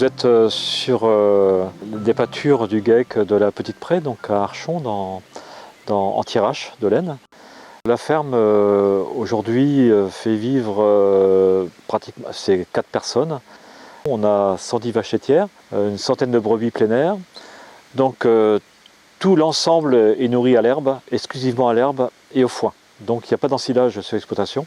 Vous êtes sur des pâtures du GEC de la Petite Prée, donc à Archon, en Thiérache de l'Aisne. La ferme aujourd'hui fait vivre pratiquement 4 personnes. On a 110 vaches laitières, une centaine de brebis plein air. Donc tout l'ensemble est nourri à l'herbe, exclusivement à l'herbe et au foin. Donc il n'y a pas d'ensilage sur l'exploitation.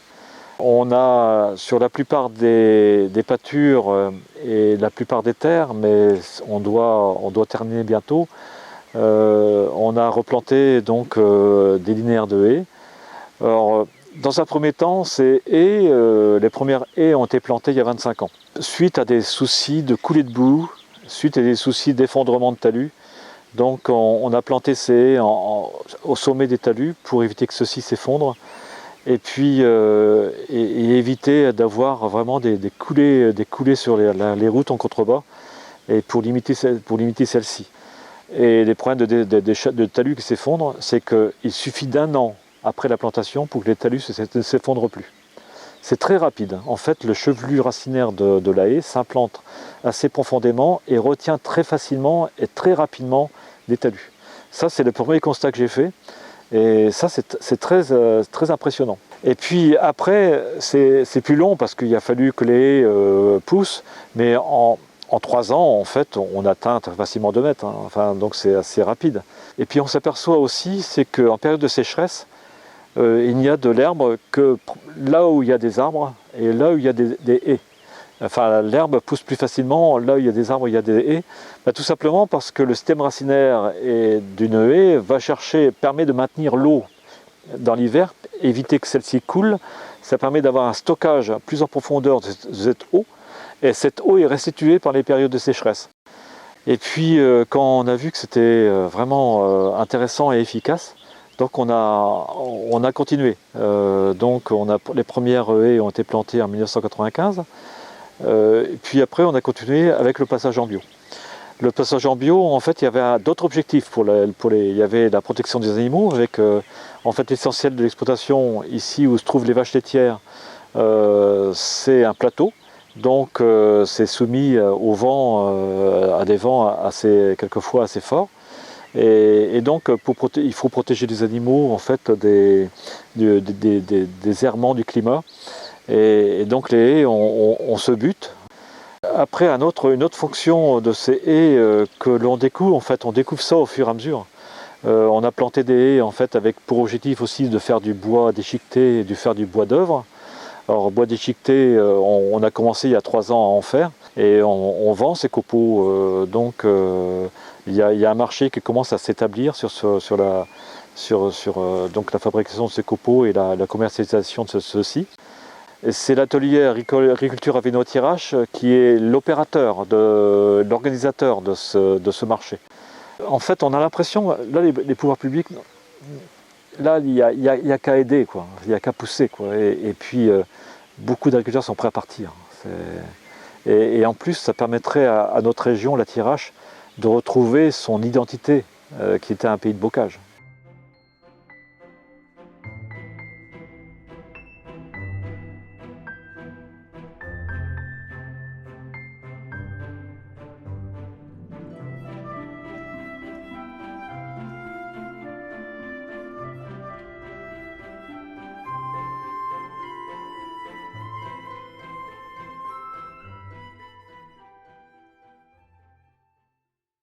On a sur la plupart des pâtures et la plupart des terres, mais on doit terminer bientôt. On a replanté donc des linéaires de haies. Alors, dans un premier temps, les premières haies ont été plantées il y a 25 ans. Suite à des soucis de coulée de boue, suite à des soucis d'effondrement de talus, donc on a planté ces haies au sommet des talus pour éviter que ceux-ci s'effondrent. Et puis éviter d'avoir vraiment des coulées sur les routes en contrebas et pour limiter celles-ci. Et les problèmes de talus qui s'effondrent, c'est qu'il suffit d'1 an après la plantation pour que les talus ne s'effondrent plus. C'est très rapide. En fait, le chevelu racinaire de la haie s'implante assez profondément et retient très facilement et très rapidement des talus. Ça, c'est le premier constat que j'ai fait. Et ça, c'est très impressionnant. Et puis après, c'est plus long parce qu'il a fallu que les haies poussent, mais en 3 ans, en fait, on atteint très facilement 2 mètres. Hein. Enfin, donc c'est assez rapide. Et puis on s'aperçoit aussi, c'est qu'en période de sécheresse, il n'y a de l'herbe que là où il y a des arbres et là où il y a des haies. Enfin, l'herbe pousse plus facilement là où il y a des arbres, il y a des haies. Tout simplement parce que le système racinaire d'une haie permet de maintenir l'eau dans l'hiver, éviter que celle-ci coule. Ça permet d'avoir un stockage plus en profondeur de cette eau. Et cette eau est restituée par les périodes de sécheresse. Et puis, quand on a vu que c'était vraiment intéressant et efficace, donc on a continué. Donc les premières haies ont été plantées en 1995. Et puis après, on a continué avec le passage en bio. Le passage en bio, en fait, il y avait d'autres objectifs il y avait la protection des animaux, avec en fait l'essentiel de l'exploitation ici où se trouvent les vaches laitières, c'est un plateau. Donc c'est soumis au vent, à des vents quelquefois assez forts. Et donc il faut protéger les animaux en fait des errements du climat. Et donc les haies ont ce but. Après, une autre fonction de ces haies que l'on découvre, en fait, on découvre ça au fur et à mesure. On a planté des haies en fait avec pour objectif aussi de faire du bois déchiqueté et de faire du bois d'œuvre. Alors bois déchiqueté, on a commencé il y a 3 ans à en faire et on vend ces copeaux. Donc il y a un marché qui commence à s'établir sur la fabrication de ces copeaux et la commercialisation de ceux-ci. C'est l'atelier agriculture Aveno Thiérache qui est l'opérateur, l'organisateur de ce marché. En fait, on a l'impression, là, les pouvoirs publics, là, il y a qu'à aider, quoi. Il n'y a qu'à pousser, quoi. Et puis, beaucoup d'agriculteurs sont prêts à partir. Et en plus, ça permettrait à notre région, la Thiérache, de retrouver son identité, qui était un pays de bocage.